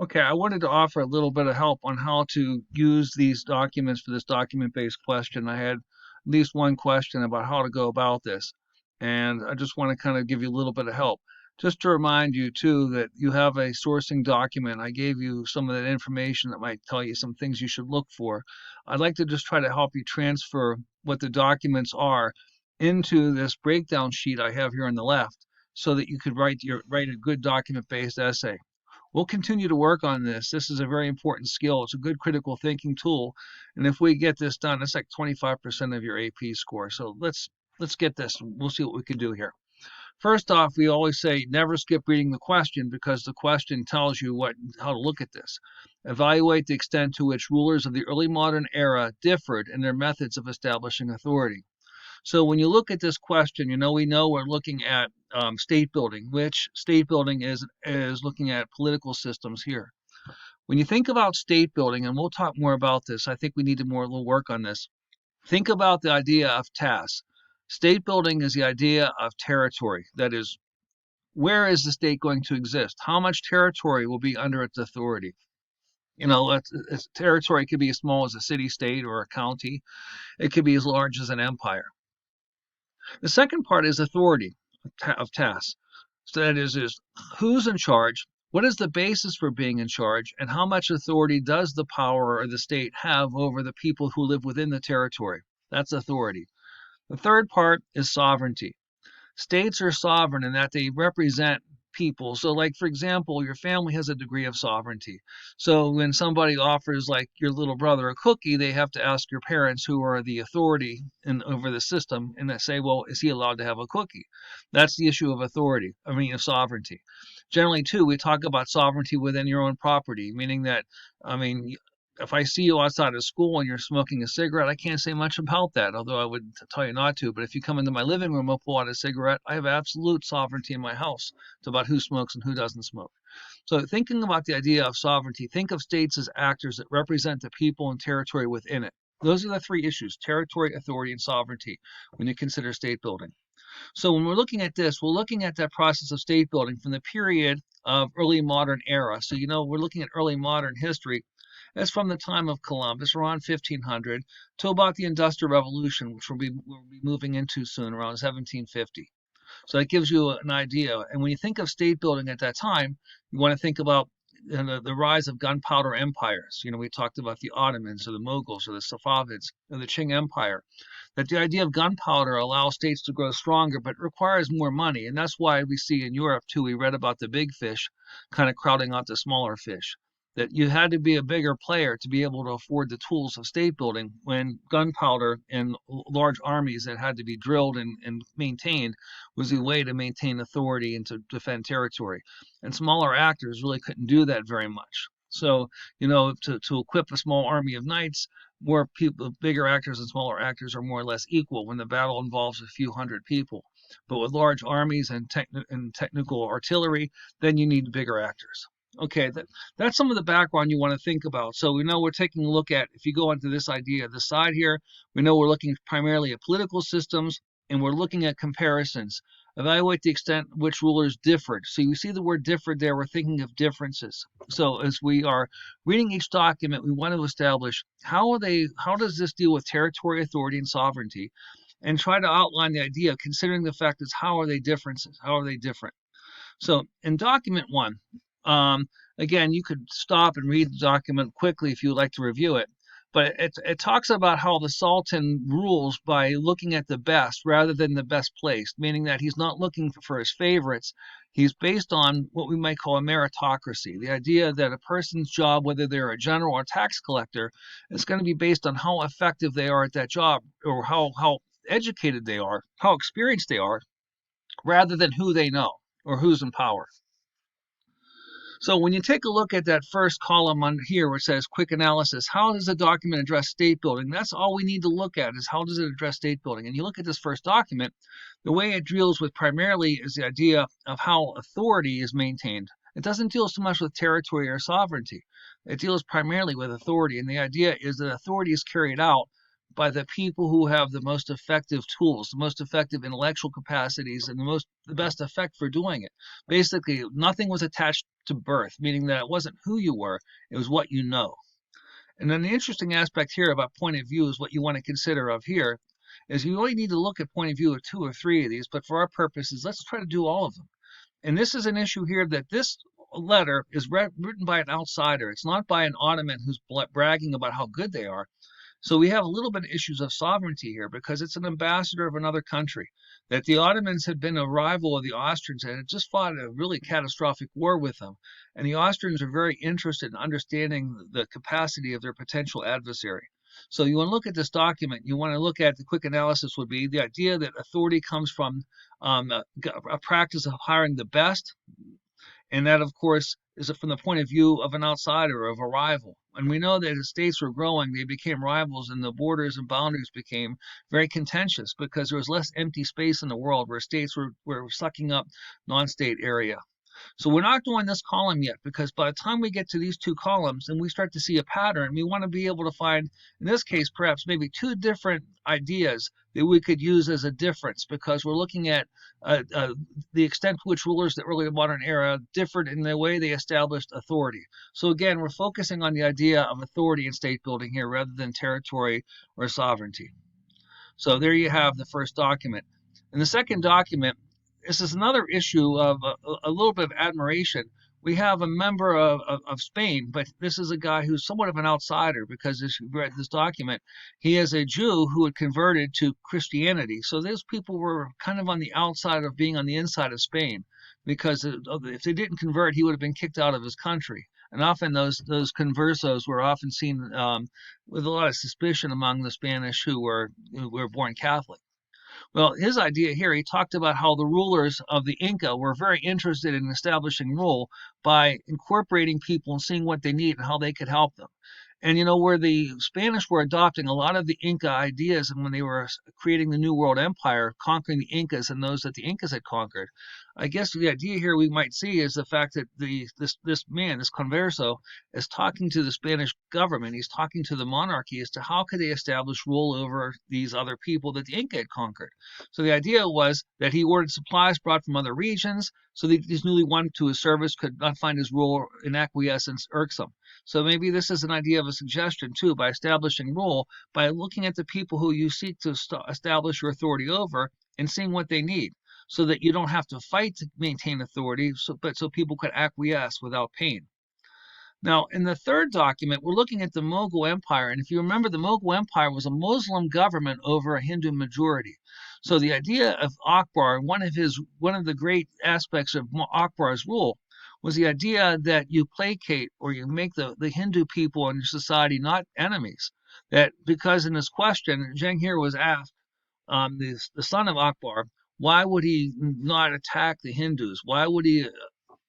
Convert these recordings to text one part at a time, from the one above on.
Okay, I wanted to offer a little bit of help on how to use these documents for this document-based question. I had at least one question about how to go about this, and I just want to kind of give you a little bit of help. Just to remind you, too, that you have a sourcing document. I gave you some of that information that might tell you some things you should look for. I'd like to just try to help you transfer what the documents are into this breakdown sheet I have here on the left so that you could write a good document-based essay. We'll continue to work on this. This is a very important skill. It's a good critical thinking tool. And if we get this done, it's like 25% of your AP score. So let's get this. We'll see what we can do here. First off, we always say never skip reading the question because the question tells you how to look at this. Evaluate the extent to which rulers of the early modern era differed in their methods of establishing authority. So when you look at this question, we know we're looking at state building, which state building is looking at political systems here. When you think about state building, and we'll talk more about this, I think we need to a little work on this. Think about the idea of tasks. State building is the idea of territory. That is, where is the state going to exist? How much territory will be under its authority? Territory could be as small as a city-state or a county. It could be as large as an empire. The second part is authority of tasks. So that is who's in charge, what is the basis for being in charge, and how much authority does the power or the state have over the people who live within the territory? That's authority. The third part is sovereignty. States are sovereign in that they represent people. So, like, for example, your family has a degree of sovereignty. So when somebody offers, like, your little brother a cookie, they have to ask your parents, who are the authority over the system, and they say, well, is he allowed to have a cookie? That's the issue of authority, of sovereignty. Generally, too, we talk about sovereignty within your own property, meaning that, I mean, if I see you outside of school and you're smoking a cigarette, I can't say much about that, although I would tell you not to. But if you come into my living room and pull out a cigarette, I have absolute sovereignty in my house about who smokes and who doesn't smoke. So thinking about the idea of sovereignty, think of states as actors that represent the people and territory within it. Those are the three issues: territory, authority, and sovereignty when you consider state building. So when we're looking at this, we're looking at that process of state building from the period of early modern era. So, we're looking at early modern history. That's from the time of Columbus, around 1500, to about the Industrial Revolution, which we'll be moving into soon, around 1750. So that gives you an idea. And when you think of state building at that time, you want to think about the rise of gunpowder empires. We talked about the Ottomans or the Moguls or the Safavids or the Qing Empire. That the idea of gunpowder allows states to grow stronger, but it requires more money. And that's why we see in Europe, too, we read about the big fish kind of crowding out the smaller fish. That you had to be a bigger player to be able to afford the tools of state building when gunpowder and large armies that had to be drilled and maintained was the way to maintain authority and to defend territory. And smaller actors really couldn't do that very much. So, to equip a small army of knights, more people, bigger actors and smaller actors are more or less equal when the battle involves a few hundred people. But with large armies and technical artillery, then you need bigger actors. Okay, that's some of the background you want to think about. So we know we're taking a look at, if you go into this idea, this side here, we know we're looking primarily at political systems, and we're looking at comparisons. Evaluate the extent which rulers differed. So you see the word differed there, we're thinking of differences. So as we are reading each document, we want to establish how does this deal with territory, authority, and sovereignty, and try to outline the idea, considering the fact is how are they differences? How are they different? So in document one, again, you could stop and read the document quickly if you would like to review it. But it talks about how the Sultan rules by looking at the best rather than the best placed, meaning that he's not looking for his favorites. He's based on what we might call a meritocracy, the idea that a person's job, whether they're a general or tax collector, is going to be based on how effective they are at that job or how educated they are, how experienced they are, rather than who they know or who's in power. So when you take a look at that first column on here where it says quick analysis, how does the document address state building? That's all we need to look at is how does it address state building? And you look at this first document, the way it deals with primarily is the idea of how authority is maintained. It doesn't deal so much with territory or sovereignty. It deals primarily with authority. And the idea is that authority is carried out by the people who have the most effective tools, the most effective intellectual capacities, and the best effect for doing it. Basically, nothing was attached to birth, meaning that it wasn't who you were, it was what you know. And then the interesting aspect here about point of view is what you want to consider of here is you only need to look at point of view of 2 or 3 of these, but for our purposes, let's try to do all of them. And this is an issue here that this letter is written by an outsider. It's not by an Ottoman who's bragging about how good they are. So we have a little bit of issues of sovereignty here because it's an ambassador of another country. That the Ottomans had been a rival of the Austrians and had just fought a really catastrophic war with them. And the Austrians are very interested in understanding the capacity of their potential adversary. So you want to look at this document. You want to look at the quick analysis would be the idea that authority comes from a practice of hiring the best. And that, of course, is from the point of view of an outsider, of a rival. And we know that as states were growing, they became rivals, and the borders and boundaries became very contentious because there was less empty space in the world where states were sucking up non-state area. So we're not doing this column yet because by the time we get to these 2 columns and we start to see a pattern, we want to be able to find, in this case, perhaps maybe 2 different ideas that we could use as a difference because we're looking at the extent to which rulers that early modern era differed in the way they established authority. So again, we're focusing on the idea of authority in state building here rather than territory or sovereignty. So there you have the first document. In the second document, this is another issue of a little bit of admiration. We have a member of Spain, but this is a guy who's somewhat of an outsider because as you read this document, he is a Jew who had converted to Christianity. So those people were kind of on the outside of being on the inside of Spain because if they didn't convert, he would have been kicked out of his country. And often those conversos were often seen with a lot of suspicion among the Spanish who were born Catholic. Well, his idea here, he talked about how the rulers of the Inca were very interested in establishing rule by incorporating people and seeing what they need and how they could help them. And where the Spanish were adopting a lot of the Inca ideas and when they were creating the New World Empire, conquering the Incas and those that the Incas had conquered, I guess the idea here we might see is the fact that this man, this converso, is talking to the Spanish government. He's talking to the monarchy as to how could they establish rule over these other people that the Inca had conquered. So the idea was that he ordered supplies brought from other regions so that these newly won to his service could not find his rule in acquiescence irksome. So maybe this is an idea of a suggestion too, by establishing rule, by looking at the people who you seek to establish your authority over and seeing what they need so that you don't have to fight to maintain authority, but so people could acquiesce without pain. Now, in the third document, we're looking at the Mogul Empire. And if you remember, the Mogul Empire was a Muslim government over a Hindu majority. So the idea of Akbar, one of the great aspects of Akbar's rule, was the idea that you placate or you make the Hindu people in your society not enemies. That because in this question, Jahangir was asked, the son of Akbar, why would he not attack the Hindus? Why would he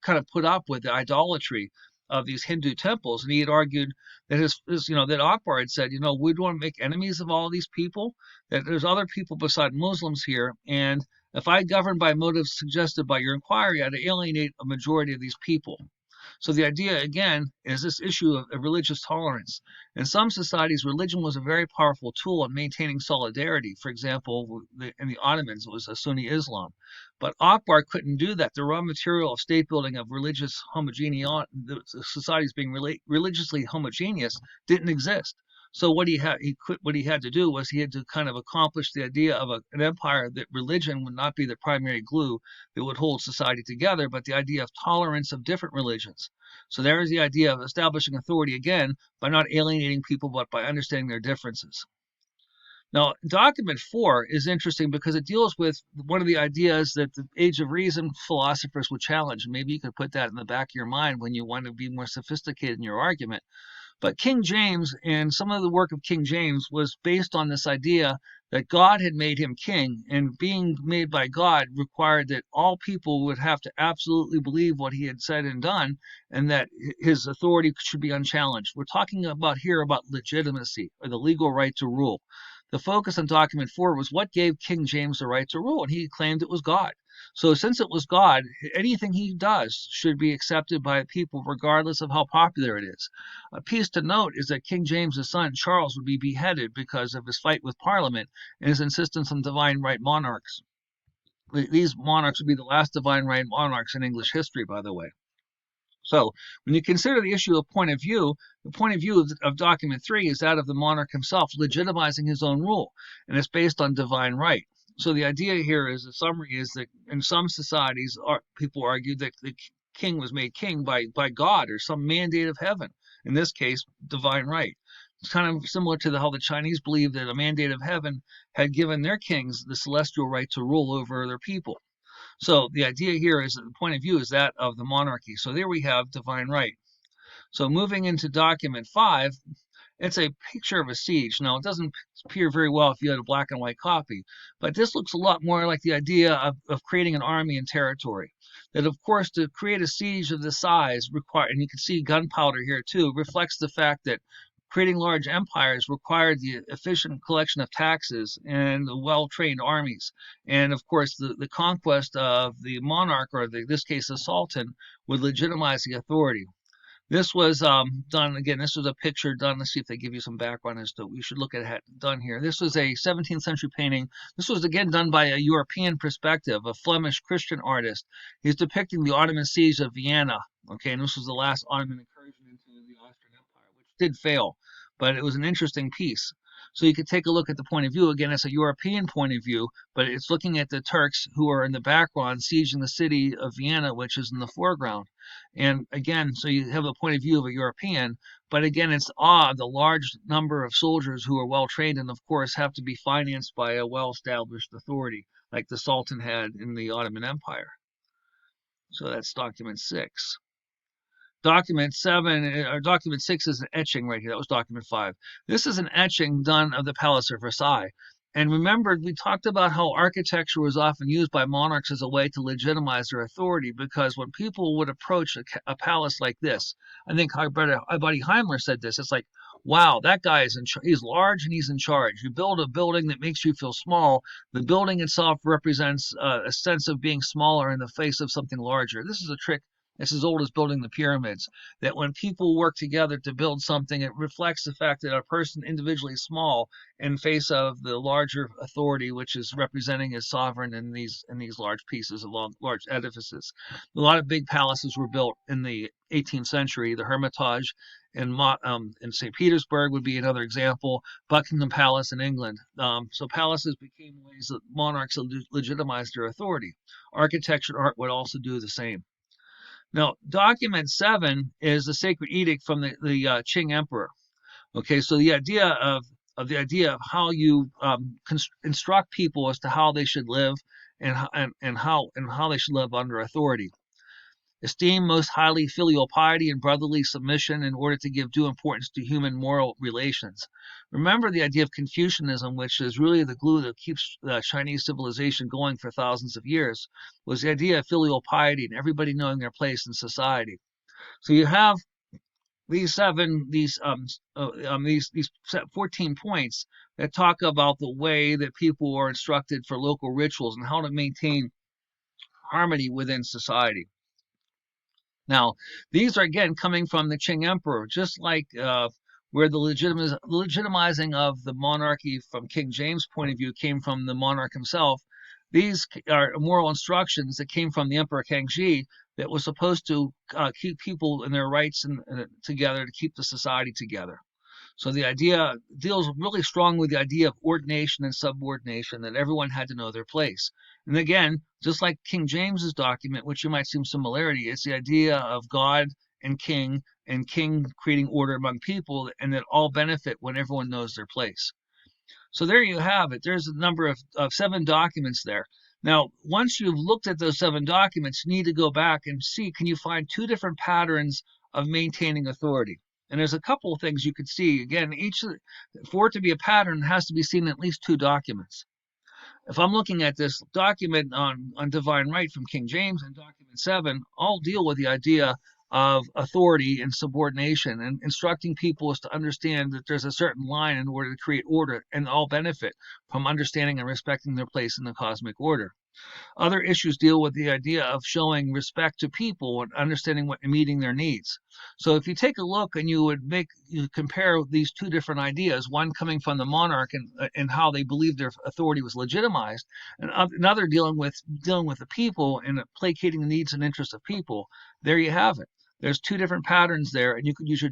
kind of put up with the idolatry of these Hindu temples? And he had argued that that Akbar had said, we don't want to make enemies of all these people, that there's other people beside Muslims here. And if I govern by motives suggested by your inquiry, I'd alienate a majority of these people. So the idea, again, is this issue of religious tolerance. In some societies, religion was a very powerful tool in maintaining solidarity. For example, in the Ottomans, it was a Sunni Islam. But Akbar couldn't do that. The raw material of state building of religious homogeneity, the societies being religiously homogeneous, didn't exist. So what he had to do was he had to kind of accomplish the idea of an empire that religion would not be the primary glue that would hold society together, but the idea of tolerance of different religions. So there is the idea of establishing authority again by not alienating people, but by understanding their differences. Now, document 4 is interesting because it deals with one of the ideas that the Age of Reason philosophers would challenge. Maybe you could put that in the back of your mind when you want to be more sophisticated in your argument. But King James and some of the work of King James was based on this idea that God had made him king, and being made by God required that all people would have to absolutely believe what he had said and done, and that his authority should be unchallenged. We're talking about legitimacy, or the legal right to rule. The focus on document 4 was what gave King James the right to rule, and he claimed it was God. So since it was God, anything he does should be accepted by people regardless of how popular it is. A piece to note is that King James's son Charles would be beheaded because of his fight with Parliament and his insistence on divine right monarchs. These monarchs would be the last divine right monarchs in English history, by the way. So when you consider the issue of point of view, the point of view of document 3 is that of the monarch himself legitimizing his own rule, and it's based on divine right. So the idea here is, the summary is that in some societies, people argue that the king was made king by God or some mandate of heaven. In this case, divine right. It's kind of similar to how the Chinese believe that a mandate of heaven had given their kings the celestial right to rule over their people. So the idea here is that the point of view is that of the monarchy. So there we have divine right. So moving into document 5, it's a picture of a siege. Now, it doesn't appear very well if you had a black and white copy, but this looks a lot more like the idea of creating an army and territory. That, of course, to create a siege of this size and you can see gunpowder here too, reflects the fact that creating large empires required the efficient collection of taxes and well-trained armies. And of course, the conquest of the monarch, or in this case, the sultan, would legitimize the authority. This was done, again, this was a picture done. Let's see if they give you some background as to we should look at it done here. This was a 17th century painting. This was, again, done by a European perspective, a Flemish Christian artist. He's depicting the Ottoman siege of Vienna. Okay, and this was the last Ottoman incursion into the Austrian Empire, which did fail, but it was an interesting piece. So you could take a look at the point of view. Again, it's a European point of view, but it's looking at the Turks who are in the background sieging the city of Vienna, which is in the foreground. And again, so you have a point of view of a European, but again, it's the large number of soldiers who are well trained and, of course, have to be financed by a well established authority like the Sultan had in the Ottoman Empire. So that's document 6. Document 7 or document 6 is an etching right here. That was document 5. This is an etching done of the Palace of Versailles. And remember, we talked about how architecture was often used by monarchs as a way to legitimize their authority, because when people would approach a palace like this, I think our buddy Heimler said this, it's like, wow, that guy he's large and he's in charge. You build a building that makes you feel small. The building itself represents a sense of being smaller in the face of something larger. This is a trick. It's as old as building the pyramids, that when people work together to build something, it reflects the fact that a person individually is small in face of the larger authority, which is representing as sovereign in these large pieces of large edifices. A lot of big palaces were built in the 18th century. The Hermitage in St. Petersburg would be another example. Buckingham Palace in England. So palaces became ways that monarchs legitimized their authority. Architecture and art would also do the same. Now, document 7 is the sacred edict from the Qing emperor. Okay, so the idea of how you instruct people as to how they should live and how they should live under authority. Esteem most highly filial piety and brotherly submission in order to give due importance to human moral relations. Remember the idea of Confucianism, which is really the glue that keeps Chinese civilization going for thousands of years, was the idea of filial piety and everybody knowing their place in society. So you have these 14 points that talk about the way that people are instructed for local rituals and how to maintain harmony within society. Now, these are again coming from the Qing Emperor, just like where the legitimizing of the monarchy from King James' point of view came from the monarch himself. These are moral instructions that came from the Emperor Kangxi that was supposed to keep people in their rights together, to keep the society together. So the idea deals really strong with the idea of ordination and subordination, that everyone had to know their place. And again, just like King James's document, which you might see some similarity, it's the idea of God and king creating order among people, and that all benefit when everyone knows their place. So there you have it. There's a number of 7 documents there. Now, once you've looked at those 7 documents, you need to go back and see, can you find 2 different patterns of maintaining authority? And there's a couple of things you could see. Again, for it to be a pattern, it has to be seen in at least 2 documents. If I'm looking at this document on divine right from King James and document 7, all deal with the idea of authority and subordination, and instructing people is to understand that there's a certain line in order to create order, and all benefit from understanding and respecting their place in the cosmic order. Other issues deal with the idea of showing respect to people and understanding what and meeting their needs. So if you take a look and you compare these 2 different ideas, one coming from the monarch and how they believed their authority was legitimized, and another dealing with the people and placating the needs and interests of people, there you have it. There's two different patterns there, and you could use your